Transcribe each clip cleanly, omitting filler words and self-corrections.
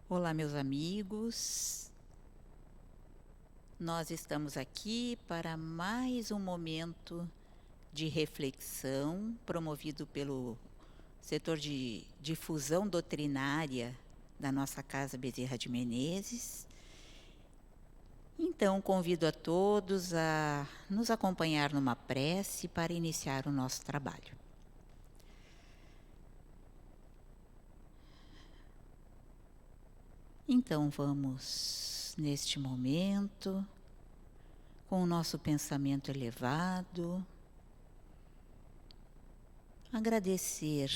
Olá, meus amigos. Nós estamos aqui para mais um momento de reflexão promovido pelo setor de difusão doutrinária da nossa Casa Bezerra de Menezes. Então, convido a todos a nos acompanhar numa prece para iniciar o nosso trabalho. Então, vamos, neste momento, com o nosso pensamento elevado, agradecer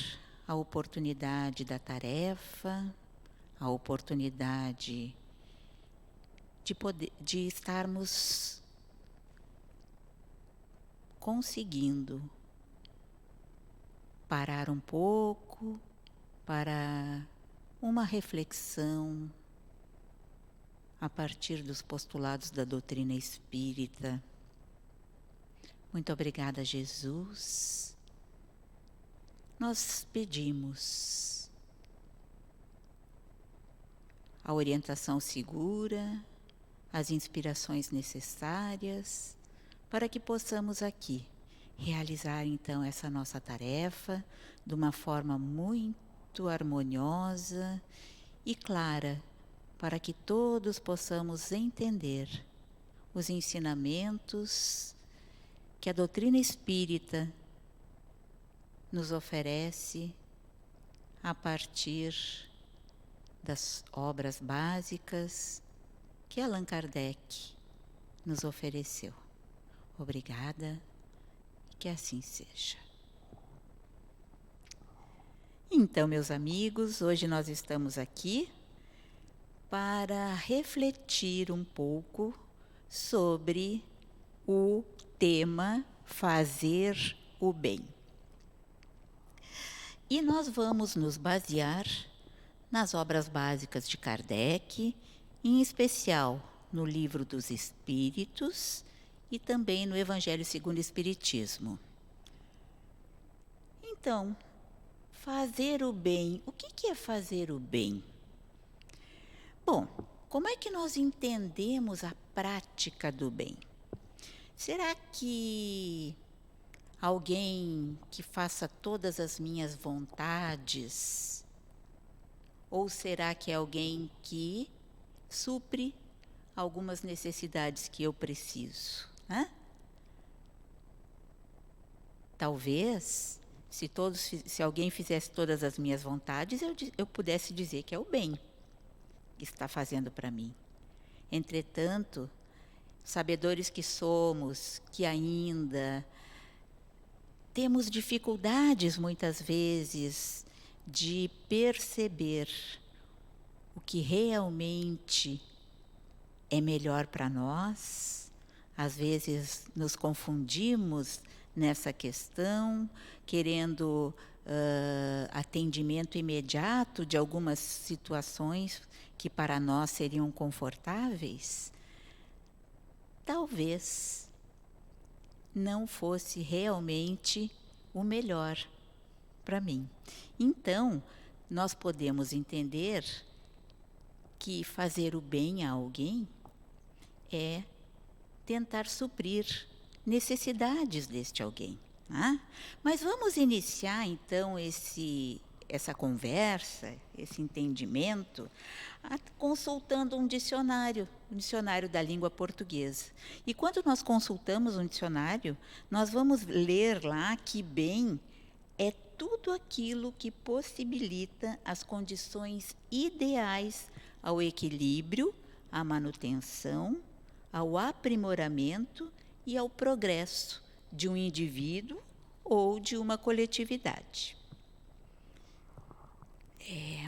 a oportunidade da tarefa, a oportunidade de estarmos conseguindo parar um pouco para uma reflexão a partir dos postulados da doutrina espírita. Muito obrigada, Jesus. Nós pedimos a orientação segura, as inspirações necessárias para que possamos aqui realizar então essa nossa tarefa de uma forma muito harmoniosa e clara, para que todos possamos entender os ensinamentos que a doutrina espírita nos oferece a partir das obras básicas que Allan Kardec nos ofereceu. Obrigada, que assim seja. Então, meus amigos, hoje nós estamos aqui para refletir um pouco sobre o tema fazer o bem. E nós vamos nos basear nas obras básicas de Kardec, em especial no Livro dos Espíritos e também no Evangelho segundo o Espiritismo. Então, fazer o bem. O que é fazer o bem? Bom, como é que nós entendemos a prática do bem? Será que alguém que faça todas as minhas vontades? Ou será que é alguém que supre algumas necessidades que eu preciso? Talvez, se alguém fizesse todas as minhas vontades, eu pudesse dizer que é o bem que está fazendo para mim. Entretanto, sabedores que somos, que ainda temos dificuldades muitas vezes de perceber o que realmente é melhor para nós. Às vezes nos confundimos nessa questão, querendo atendimento imediato de algumas situações que para nós seriam confortáveis. Talvez não fosse realmente o melhor para mim. Então, nós podemos entender que fazer o bem a alguém é tentar suprir necessidades deste alguém. Mas vamos iniciar então essa conversa, esse entendimento, consultando um dicionário da língua portuguesa. E quando nós consultamos um dicionário, nós vamos ler lá que bem é tudo aquilo que possibilita as condições ideais ao equilíbrio, à manutenção, ao aprimoramento e ao progresso de um indivíduo ou de uma coletividade.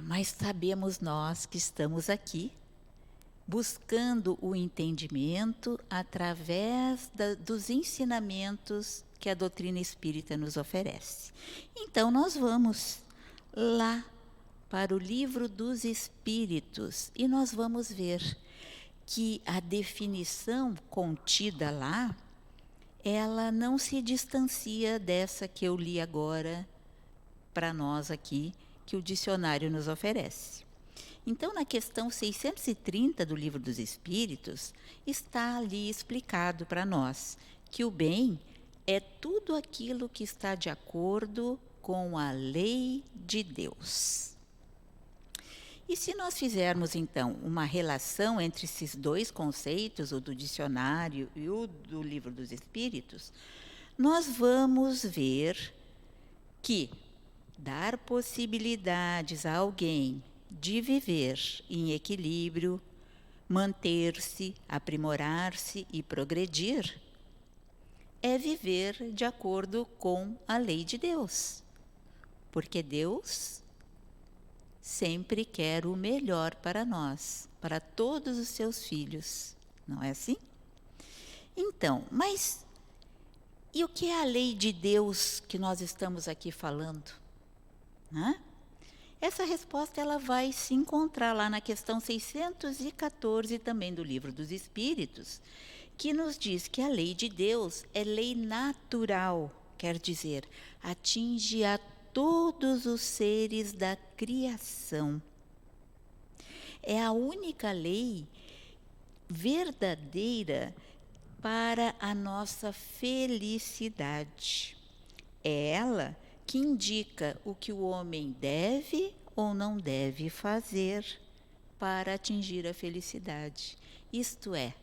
Mas sabemos nós que estamos aqui buscando o entendimento através dos ensinamentos que a doutrina espírita nos oferece. Então, nós vamos lá para o Livro dos Espíritos e nós vamos ver que a definição contida lá, ela não se distancia dessa que eu li agora para nós aqui, que o dicionário nos oferece. Então, na questão 630 do Livro dos Espíritos, está ali explicado para nós que o bem é tudo aquilo que está de acordo com a lei de Deus. E se nós fizermos, então, uma relação entre esses dois conceitos, o do dicionário e o do Livro dos Espíritos, nós vamos ver que dar possibilidades a alguém de viver em equilíbrio, manter-se, aprimorar-se e progredir, é viver de acordo com a lei de Deus. Porque Deus sempre quer o melhor para nós, para todos os seus filhos. Não é assim? Então, mas e o que é a lei de Deus que nós estamos aqui falando? Né? Essa resposta ela vai se encontrar lá na questão 614 também do Livro dos Espíritos, que nos diz que a lei de Deus é lei natural, quer dizer, atinge a todos os seres da criação. É a única lei verdadeira para a nossa felicidade. É ela que indica o que o homem deve ou não deve fazer para atingir a felicidade. Isto é,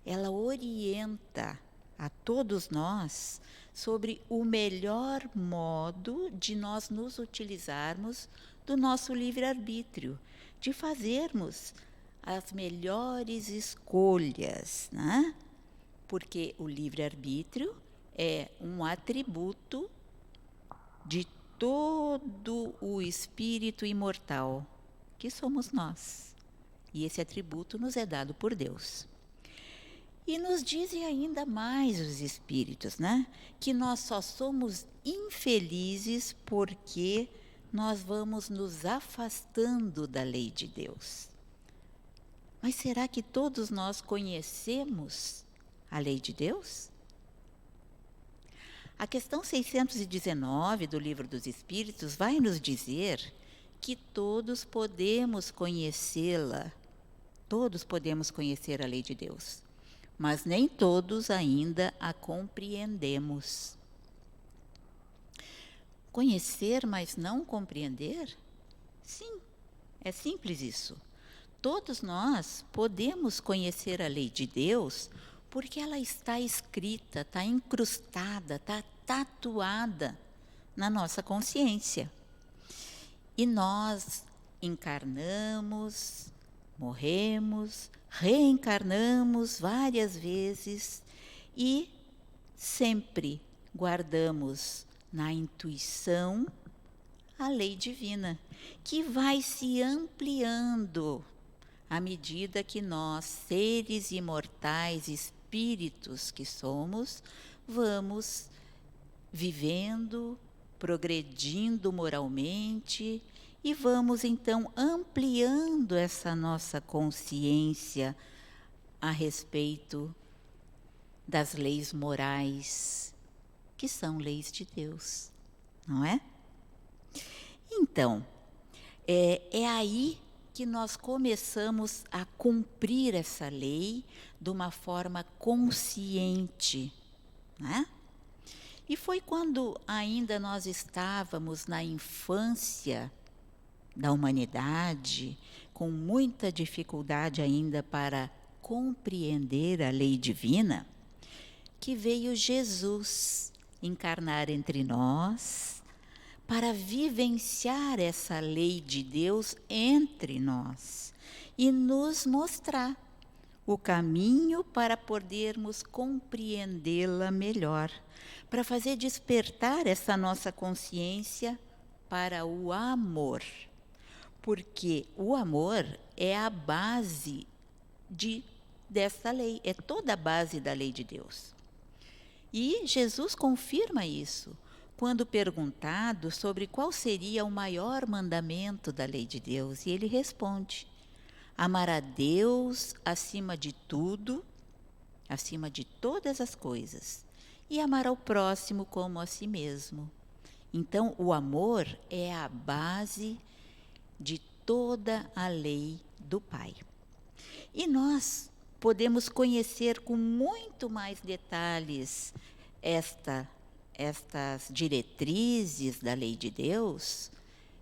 ela orienta a todos nós sobre o melhor modo de nós nos utilizarmos do nosso livre-arbítrio, de fazermos as melhores escolhas, né? Porque o livre-arbítrio é um atributo de todo o espírito imortal, que somos nós. E esse atributo nos é dado por Deus. E nos dizem ainda mais os espíritos, né? Que nós só somos infelizes porque nós vamos nos afastando da lei de Deus. Mas será que todos nós conhecemos a lei de Deus? A questão 619 do Livro dos Espíritos vai nos dizer que todos podemos conhecê-la, todos podemos conhecer a lei de Deus, mas nem todos ainda a compreendemos. Conhecer, mas não compreender? Sim, é simples isso. Todos nós podemos conhecer a lei de Deus porque ela está escrita, está incrustada, está tatuada na nossa consciência. E nós encarnamos, morremos, reencarnamos várias vezes e sempre guardamos na intuição a lei divina, que vai se ampliando à medida que nós, seres imortais, espíritos que somos, vamos vivendo, progredindo moralmente e vamos então ampliando essa nossa consciência a respeito das leis morais, que são leis de Deus, não é? Então, é aí que nós começamos a cumprir essa lei de uma forma consciente, né? E foi quando ainda nós estávamos na infância da humanidade, com muita dificuldade ainda para compreender a lei divina, que veio Jesus encarnar entre nós para vivenciar essa lei de Deus entre nós e nos mostrar o caminho para podermos compreendê-la melhor, para fazer despertar essa nossa consciência para o amor. Porque o amor é a base dessa lei, é toda a base da lei de Deus. E Jesus confirma isso quando perguntado sobre qual seria o maior mandamento da lei de Deus. E ele responde: amar a Deus acima de tudo, acima de todas as coisas, e amar ao próximo como a si mesmo. Então, o amor é a base de toda a lei do Pai. E nós podemos conhecer com muito mais detalhes estas diretrizes da lei de Deus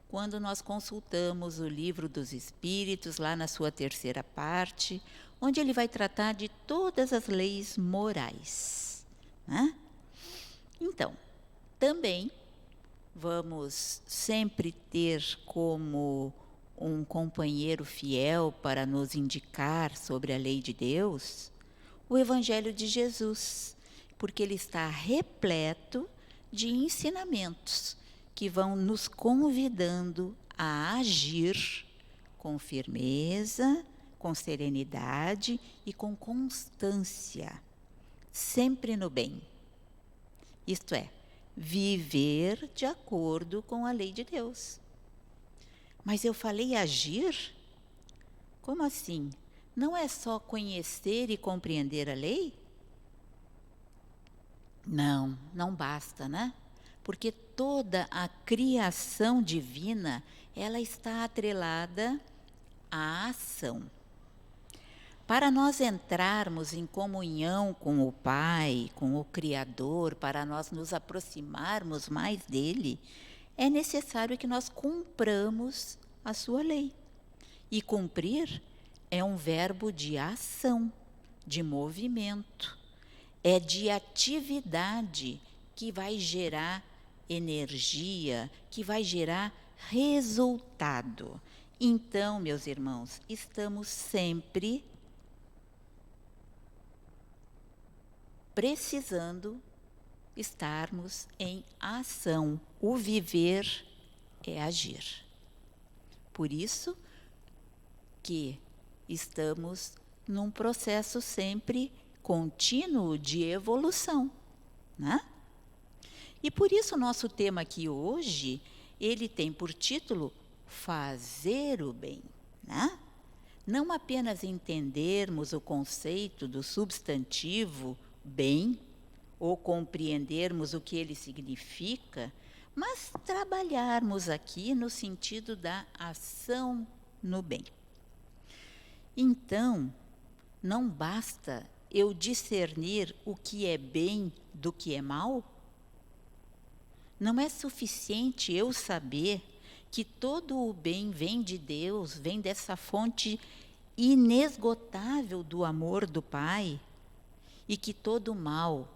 quando nós consultamos o Livro dos Espíritos, lá na sua terceira parte, onde ele vai tratar de todas as leis morais, né? Então, também vamos sempre ter como um companheiro fiel para nos indicar sobre a lei de Deus o Evangelho de Jesus, porque ele está repleto de ensinamentos que vão nos convidando a agir com firmeza, com serenidade e com constância, sempre no bem. Isto é, viver de acordo com a lei de Deus. Mas eu falei agir? Como assim? Não é só conhecer e compreender a lei? Não, não basta, né? Porque toda a criação divina, ela está atrelada à ação. Para nós entrarmos em comunhão com o Pai, com o Criador, para nós nos aproximarmos mais dele, é necessário que nós cumpramos a sua lei. E cumprir é um verbo de ação, de movimento, é de atividade que vai gerar energia, que vai gerar resultado. Então, meus irmãos, estamos sempre precisando estarmos em ação. O viver é agir. Por isso que estamos num processo sempre contínuo de evolução, né? E por isso o nosso tema aqui hoje, ele tem por título Fazer o Bem, né? Não apenas entendermos o conceito do substantivo bem, ou compreendermos o que ele significa, mas trabalharmos aqui no sentido da ação no bem. Então, não basta eu discernir o que é bem do que é mal? Não é suficiente eu saber que todo o bem vem de Deus, vem dessa fonte inesgotável do amor do Pai, e que todo o mal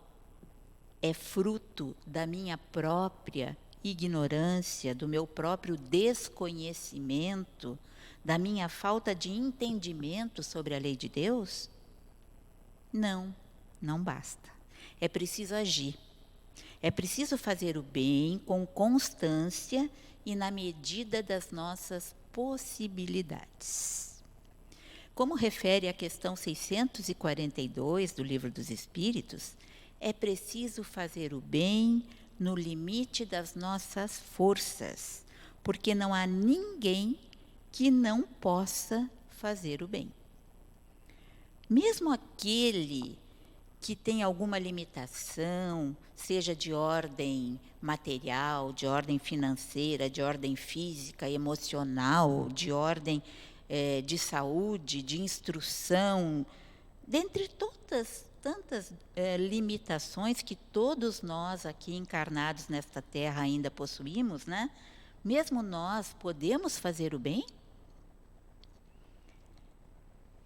é fruto da minha própria ignorância, do meu próprio desconhecimento, da minha falta de entendimento sobre a lei de Deus? Não, não basta. É preciso agir. É preciso fazer o bem com constância e na medida das nossas possibilidades. Como refere a questão 642 do Livro dos Espíritos, é preciso fazer o bem no limite das nossas forças, porque não há ninguém que não possa fazer o bem. Mesmo aquele que tem alguma limitação, seja de ordem material, de ordem financeira, de ordem física, emocional, de ordem de saúde, de instrução, dentre tantas limitações que todos nós aqui encarnados nesta terra ainda possuímos, né? Mesmo nós podemos fazer o bem?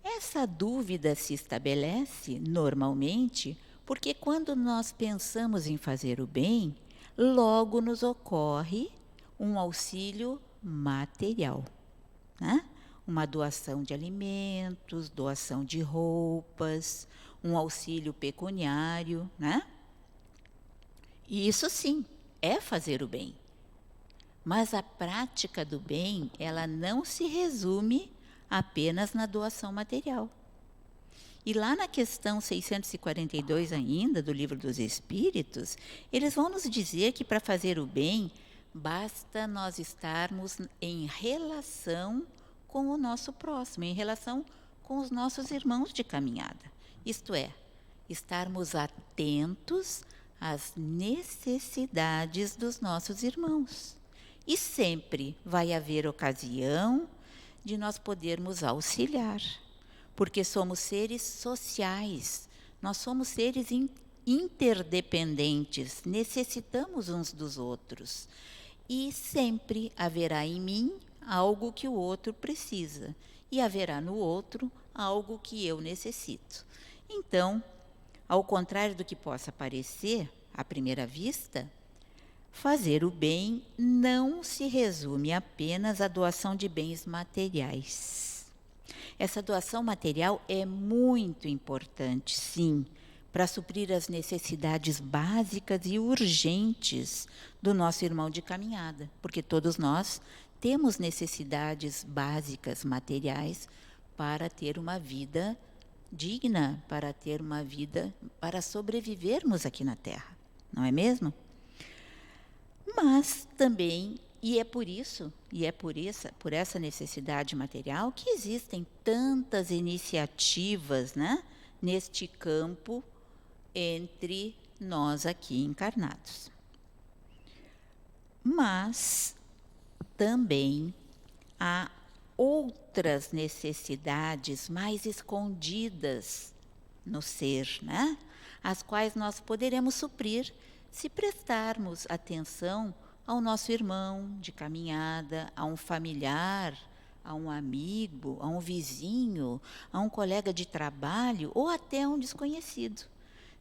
Essa dúvida se estabelece normalmente porque quando nós pensamos em fazer o bem, logo nos ocorre um auxílio material, né? Uma doação de alimentos, doação de roupas, um auxílio pecuniário, né? E isso sim é fazer o bem. Mas a prática do bem, ela não se resume apenas na doação material. E lá na questão 642 ainda, do Livro dos Espíritos, eles vão nos dizer que para fazer o bem, basta nós estarmos em relação com o nosso próximo, em relação com os nossos irmãos de caminhada. Isto é, estarmos atentos às necessidades dos nossos irmãos. E sempre vai haver ocasião de nós podermos auxiliar, porque somos seres sociais, nós somos seres interdependentes, necessitamos uns dos outros. E sempre haverá em mim algo que o outro precisa, e haverá no outro algo que eu necessito. Então, ao contrário do que possa parecer à primeira vista, fazer o bem não se resume apenas à doação de bens materiais. Essa doação material é muito importante, sim, para suprir as necessidades básicas e urgentes do nosso irmão de caminhada, porque todos nós temos necessidades básicas materiais para ter uma vida digna, para ter uma vida, para sobrevivermos aqui na Terra, não é mesmo? Mas também, e é por isso, por essa necessidade material que existem tantas iniciativas, né, neste campo entre nós aqui encarnados. Mas também há outras necessidades mais escondidas no ser, né? As quais nós poderemos suprir se prestarmos atenção ao nosso irmão de caminhada, a um familiar, a um amigo, a um vizinho, a um colega de trabalho ou até a um desconhecido.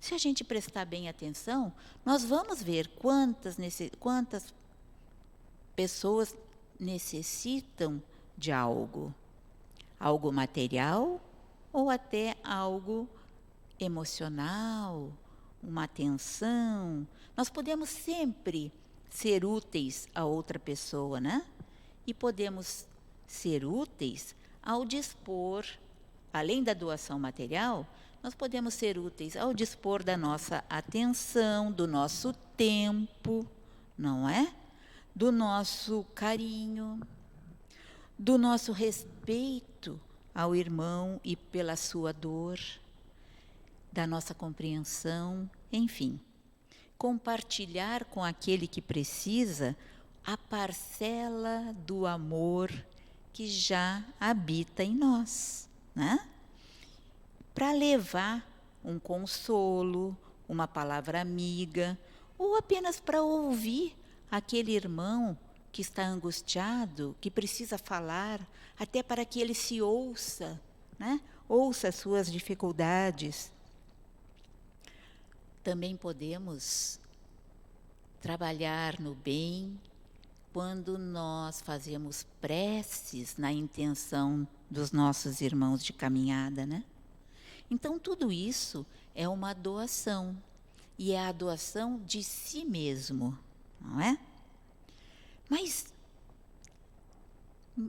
Se a gente prestar bem atenção, nós vamos ver quantas pessoas necessitam de algo material ou até algo emocional, uma atenção. Nós podemos sempre ser úteis a outra pessoa, né? E podemos ser úteis ao dispor, além da doação material, nós podemos ser úteis ao dispor da nossa atenção, do nosso tempo, não é? Do nosso carinho, do nosso respeito ao irmão e pela sua dor, da nossa compreensão, enfim. Compartilhar com aquele que precisa a parcela do amor que já habita em nós, né? Para levar um consolo, uma palavra amiga, ou apenas para ouvir aquele irmão que está angustiado, que precisa falar, até para que ele se ouça, né? Ouça as suas dificuldades. Também podemos trabalhar no bem quando nós fazemos preces na intenção dos nossos irmãos de caminhada, né? Então, tudo isso é uma doação, e é a doação de si mesmo, não é? Mas,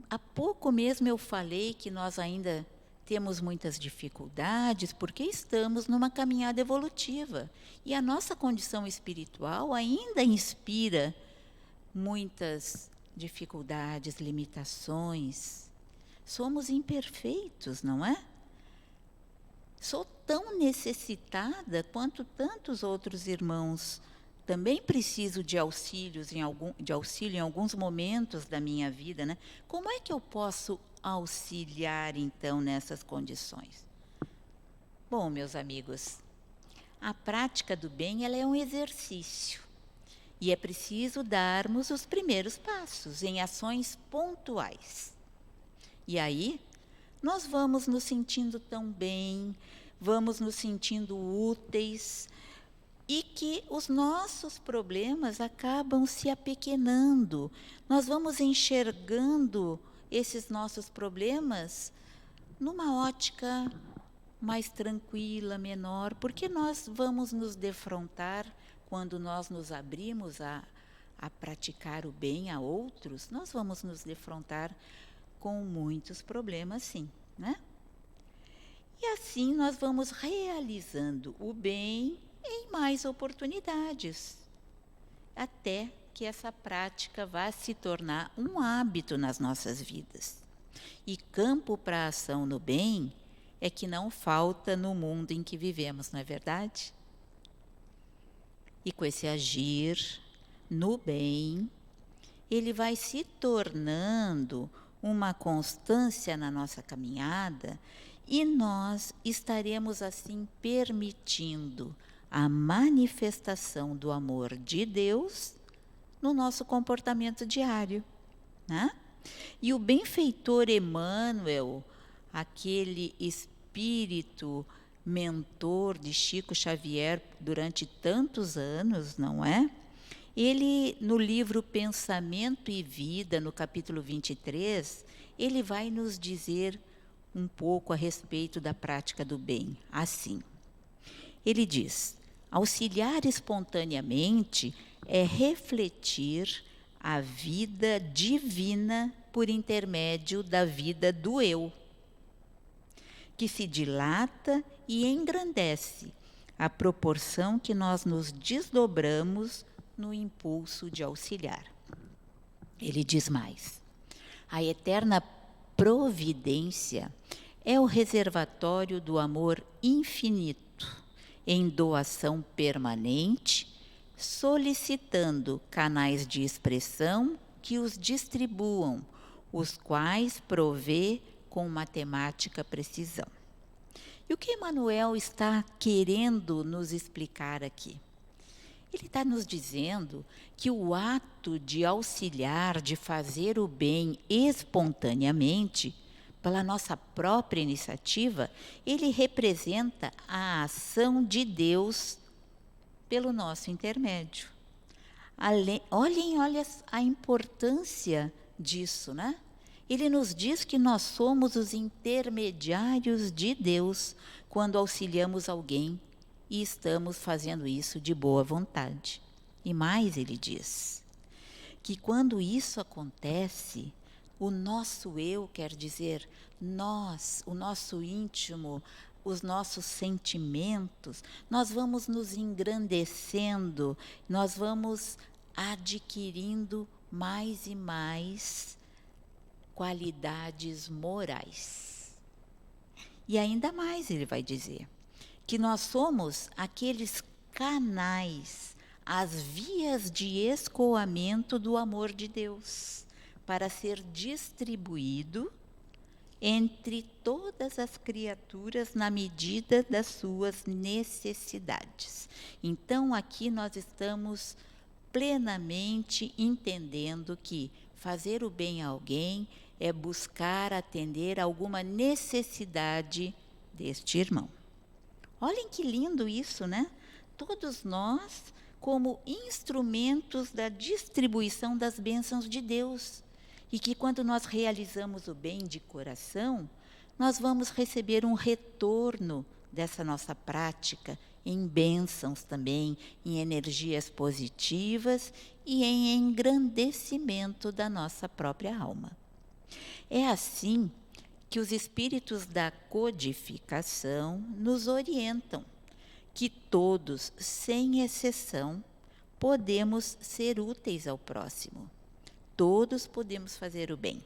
há pouco mesmo eu falei que nós ainda temos muitas dificuldades porque estamos numa caminhada evolutiva, e a nossa condição espiritual ainda inspira muitas dificuldades, limitações. Somos imperfeitos, não é? Sou tão necessitada quanto tantos outros irmãos. Também preciso de auxílio em alguns momentos da minha vida, né? Como é que eu posso auxiliar, então, nessas condições? Bom, meus amigos, a prática do bem, ela é um exercício. E é preciso darmos os primeiros passos em ações pontuais. E aí, nós vamos nos sentindo tão bem, vamos nos sentindo úteis, e que os nossos problemas acabam se apequenando. Nós vamos enxergando esses nossos problemas numa ótica mais tranquila, menor, porque nós vamos nos defrontar, quando nós nos abrimos a praticar o bem a outros, nós vamos nos defrontar com muitos problemas, sim, né? E assim nós vamos realizando o bem em mais oportunidades, até que essa prática vá se tornar um hábito nas nossas vidas. E campo para a ação no bem é que não falta no mundo em que vivemos, não é verdade? E com esse agir no bem, ele vai se tornando uma constância na nossa caminhada e nós estaremos assim permitindo a manifestação do amor de Deus no nosso comportamento diário, né? E o benfeitor Emmanuel, aquele espírito mentor de Chico Xavier durante tantos anos, não é? Ele, no livro Pensamento e Vida, no capítulo 23, ele vai nos dizer um pouco a respeito da prática do bem. Assim, ele diz: auxiliar espontaneamente é refletir a vida divina por intermédio da vida do eu, que se dilata e engrandece à proporção que nós nos desdobramos no impulso de auxiliar. Ele diz mais: a eterna providência é o reservatório do amor infinito, em doação permanente, solicitando canais de expressão que os distribuam, os quais provê com matemática precisão. E o que Emmanuel está querendo nos explicar aqui? Ele está nos dizendo que o ato de auxiliar, de fazer o bem espontaneamente, pela nossa própria iniciativa, ele representa a ação de Deus pelo nosso intermédio. Olhem a importância disso, né? Ele nos diz que nós somos os intermediários de Deus quando auxiliamos alguém e estamos fazendo isso de boa vontade. E mais, ele diz que quando isso acontece, o nosso eu, quer dizer, nós, o nosso íntimo, os nossos sentimentos, nós vamos nos engrandecendo, nós vamos adquirindo mais e mais qualidades morais. E ainda mais ele vai dizer que nós somos aqueles canais, as vias de escoamento do amor de Deus, para ser distribuído entre todas as criaturas na medida das suas necessidades. Então, aqui nós estamos plenamente entendendo que fazer o bem a alguém é buscar atender alguma necessidade deste irmão. Olhem que lindo isso, né? Todos nós como instrumentos da distribuição das bênçãos de Deus. E que quando nós realizamos o bem de coração, nós vamos receber um retorno dessa nossa prática em bênçãos também, em energias positivas e em engrandecimento da nossa própria alma. É assim que os espíritos da codificação nos orientam, que todos, sem exceção, podemos ser úteis ao próximo. Todos podemos fazer o bem.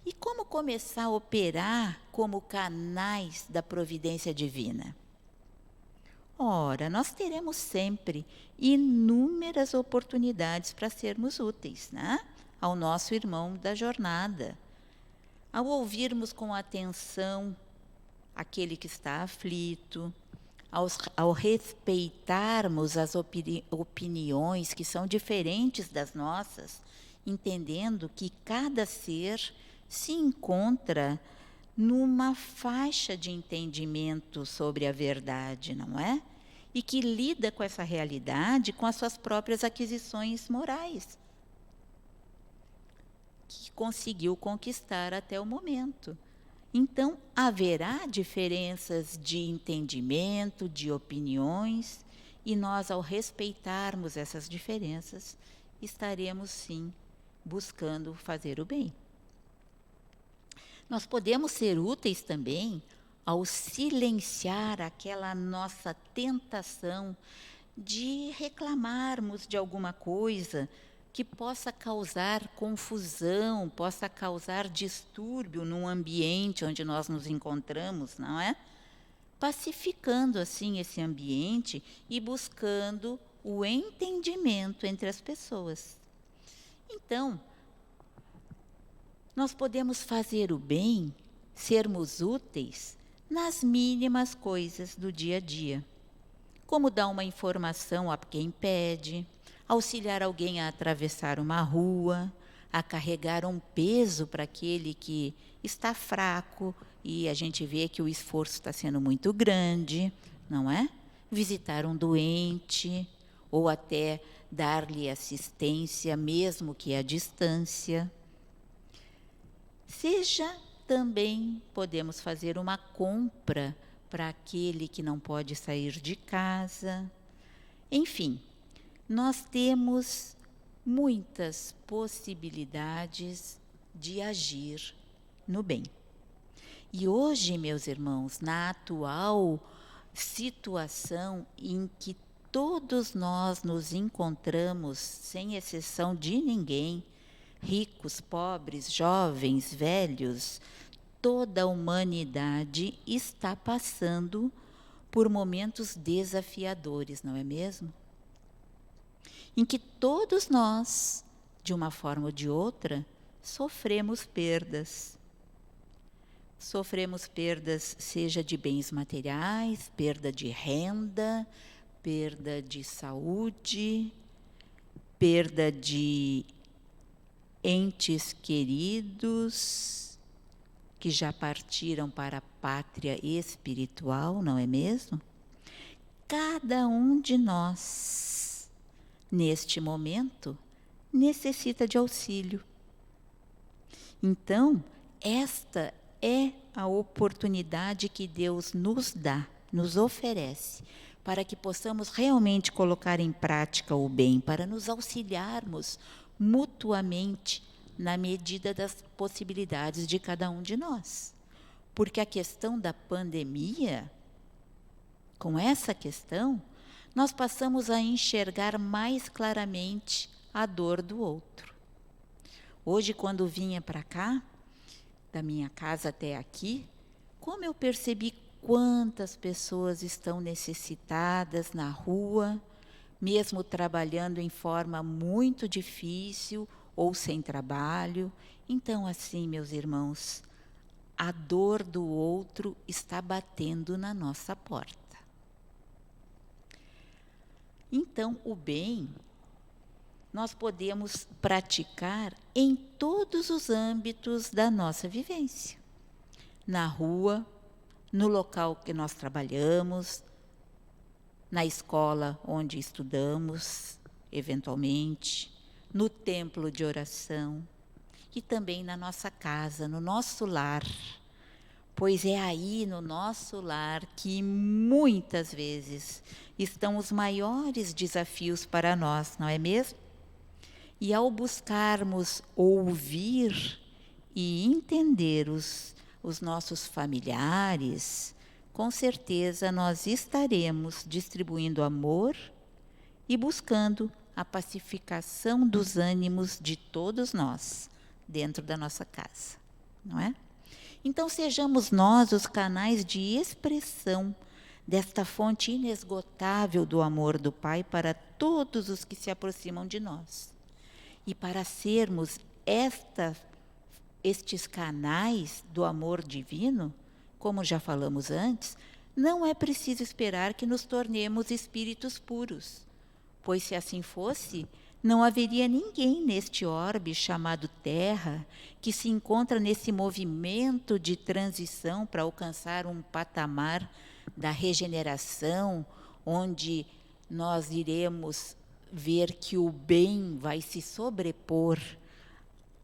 E como começar a operar como canais da providência divina? Ora, nós teremos sempre inúmeras oportunidades para sermos úteis, né? Ao nosso irmão da jornada. Ao ouvirmos com atenção aquele que está aflito, ao respeitarmos as opiniões que são diferentes das nossas, entendendo que cada ser se encontra numa faixa de entendimento sobre a verdade, não é? E que lida com essa realidade com as suas próprias aquisições morais, que conseguiu conquistar até o momento. Então, haverá diferenças de entendimento, de opiniões, e nós, ao respeitarmos essas diferenças, estaremos, sim, buscando fazer o bem. Nós podemos ser úteis também ao silenciar aquela nossa tentação de reclamarmos de alguma coisa que possa causar confusão, possa causar distúrbio num ambiente onde nós nos encontramos, não é? Pacificando assim esse ambiente e buscando o entendimento entre as pessoas. Então, Nós podemos fazer o bem, sermos úteis nas mínimas coisas do dia a dia, como dar uma informação a quem pede, auxiliar alguém a atravessar uma rua, a carregar um peso para aquele que está fraco e a gente vê que o esforço está sendo muito grande, não é? Visitar um doente ou até dar-lhe assistência, mesmo que à distância. Seja também podemos fazer uma compra para aquele que não pode sair de casa. Enfim, nós temos muitas possibilidades de agir no bem. E hoje, meus irmãos, na atual situação em que todos nós nos encontramos, sem exceção de ninguém, ricos, pobres, jovens, velhos, toda a humanidade está passando por momentos desafiadores, não é mesmo? Em que todos nós, de uma forma ou de outra, sofremos perdas. Sofremos perdas, seja de bens materiais, perda de renda, perda de saúde, perda de entes queridos que já partiram para a pátria espiritual, não é mesmo? Cada um de nós, neste momento, necessita de auxílio. Então, esta é a oportunidade que Deus nos dá, nos oferece, para que possamos realmente colocar em prática o bem, para nos auxiliarmos mutuamente na medida das possibilidades de cada um de nós. Porque a questão da pandemia, com essa questão, nós passamos a enxergar mais claramente a dor do outro. Hoje, quando vinha para cá, da minha casa até aqui, como eu percebi quantas pessoas estão necessitadas na rua, mesmo trabalhando em forma muito difícil ou sem trabalho. Então, assim, meus irmãos, a dor do outro está batendo na nossa porta. Então, o bem nós podemos praticar em todos os âmbitos da nossa vivência. Na rua, no local que nós trabalhamos, na escola onde estudamos, eventualmente, no templo de oração e também na nossa casa, no nosso lar. Pois é aí no nosso lar que muitas vezes estão os maiores desafios para nós, não é mesmo? E ao buscarmos ouvir e entender os nossos familiares, com certeza nós estaremos distribuindo amor e buscando a pacificação dos ânimos de todos nós, dentro da nossa casa, não é? Então, sejamos nós os canais de expressão desta fonte inesgotável do amor do Pai para todos os que se aproximam de nós. E para sermos estes canais do amor divino, como já falamos antes, não é preciso esperar que nos tornemos espíritos puros, pois se assim fosse, não haveria ninguém neste orbe chamado Terra que se encontra nesse movimento de transição para alcançar um patamar da regeneração, onde nós iremos ver que o bem vai se sobrepor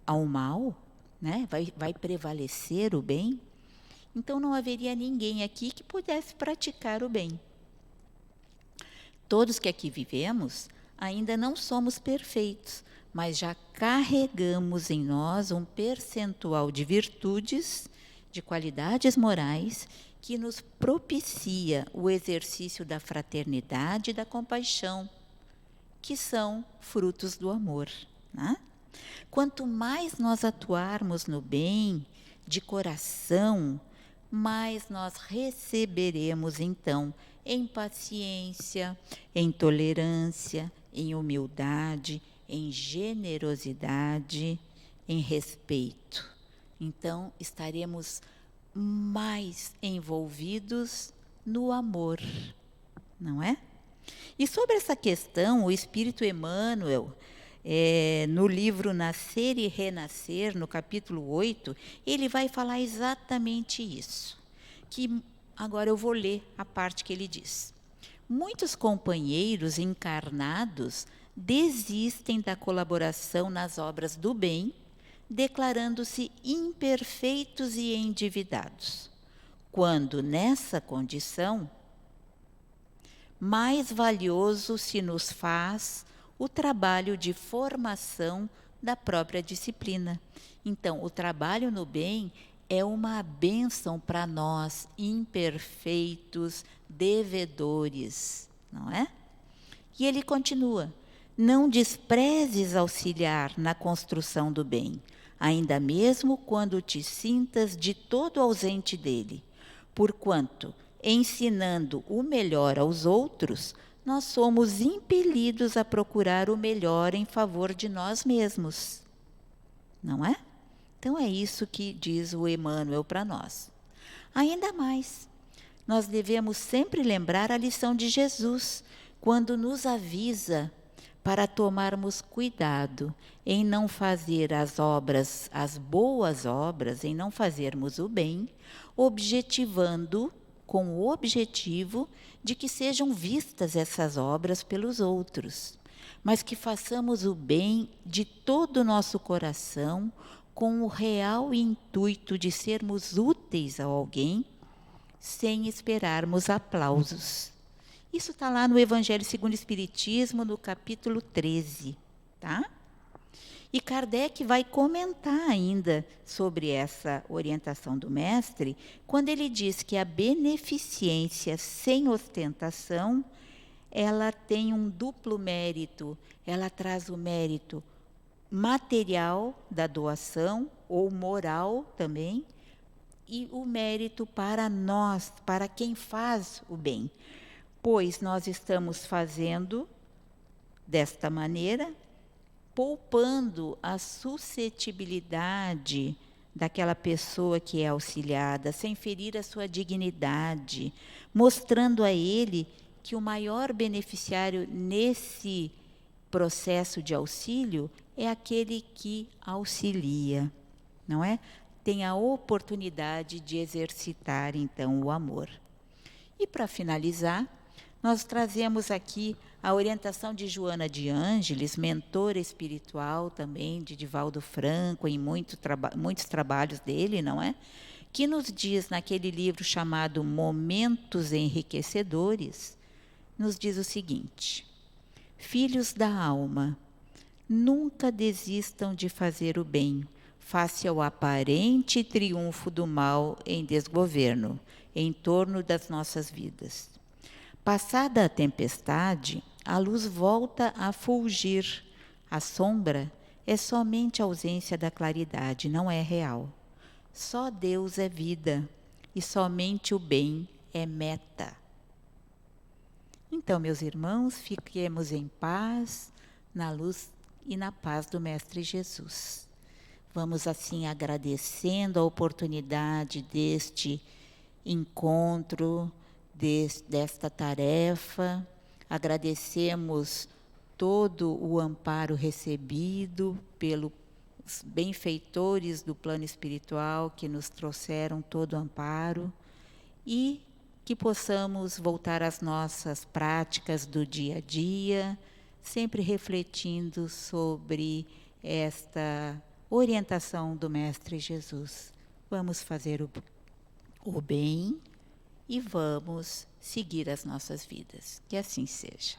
ao mal, né? Vai prevalecer o bem. Então não haveria ninguém aqui que pudesse praticar o bem. Todos que aqui vivemos ainda não somos perfeitos, mas já carregamos em nós um percentual de virtudes, de qualidades morais, que nos propicia o exercício da fraternidade e da compaixão, que são frutos do amor, né? Quanto mais nós atuarmos no bem, de coração, mais nós receberemos, então, em paciência, em tolerância, em humildade, em generosidade, em respeito. Então, estaremos mais envolvidos no amor, não é? E sobre essa questão, o Espírito Emmanuel, no livro Nascer e Renascer, no capítulo 8, ele vai falar exatamente isso. Que agora eu vou ler a parte que ele diz. Muitos companheiros encarnados desistem da colaboração nas obras do bem, declarando-se imperfeitos e endividados, quando nessa condição mais valioso se nos faz o trabalho de formação da própria disciplina. Então, o trabalho no bem é uma bênção para nós, imperfeitos, devedores, não é? E ele continua: não desprezes auxiliar na construção do bem, ainda mesmo quando te sintas de todo ausente dele, porquanto, ensinando o melhor aos outros, nós somos impelidos a procurar o melhor em favor de nós mesmos. Não é? Então é isso que diz o Emmanuel para nós. Ainda mais, nós devemos sempre lembrar a lição de Jesus, quando nos avisa para tomarmos cuidado em não fazer as obras, as boas obras, em não fazermos o bem, objetivando com o objetivo de que sejam vistas essas obras pelos outros, mas que façamos o bem de todo o nosso coração, com o real intuito de sermos úteis a alguém, sem esperarmos aplausos. Isso está lá no Evangelho segundo o Espiritismo, no capítulo 13, tá? E Kardec vai comentar ainda sobre essa orientação do mestre, quando ele diz que a beneficência sem ostentação, ela tem um duplo mérito. Ela traz o mérito material da doação, ou moral também, e o mérito para nós, para quem faz o bem. Pois nós estamos fazendo desta maneira, poupando a suscetibilidade daquela pessoa que é auxiliada, sem ferir a sua dignidade, mostrando a ele que o maior beneficiário nesse processo de auxílio é aquele que auxilia, não é? Tem a oportunidade de exercitar, então, o amor. E, para finalizar, nós trazemos aqui a orientação de Joana de Ângeles, mentora espiritual também de Divaldo Franco, em muitos trabalhos dele, não é? Que nos diz, naquele livro chamado Momentos Enriquecedores, nos diz o seguinte: filhos da alma, nunca desistam de fazer o bem, face ao aparente triunfo do mal em desgoverno, em torno das nossas vidas. Passada a tempestade, a luz volta a fulgir. A sombra é somente a ausência da claridade, não é real. Só Deus é vida e somente o bem é meta. Então, meus irmãos, fiquemos em paz, na luz e na paz do Mestre Jesus. Vamos assim agradecendo a oportunidade deste encontro, desta tarefa. Agradecemos todo o amparo recebido pelos benfeitores do plano espiritual que nos trouxeram todo o amparo, e que possamos voltar às nossas práticas do dia a dia, sempre refletindo sobre esta orientação do Mestre Jesus. Vamos fazer o bem e vamos seguir as nossas vidas. Que assim seja.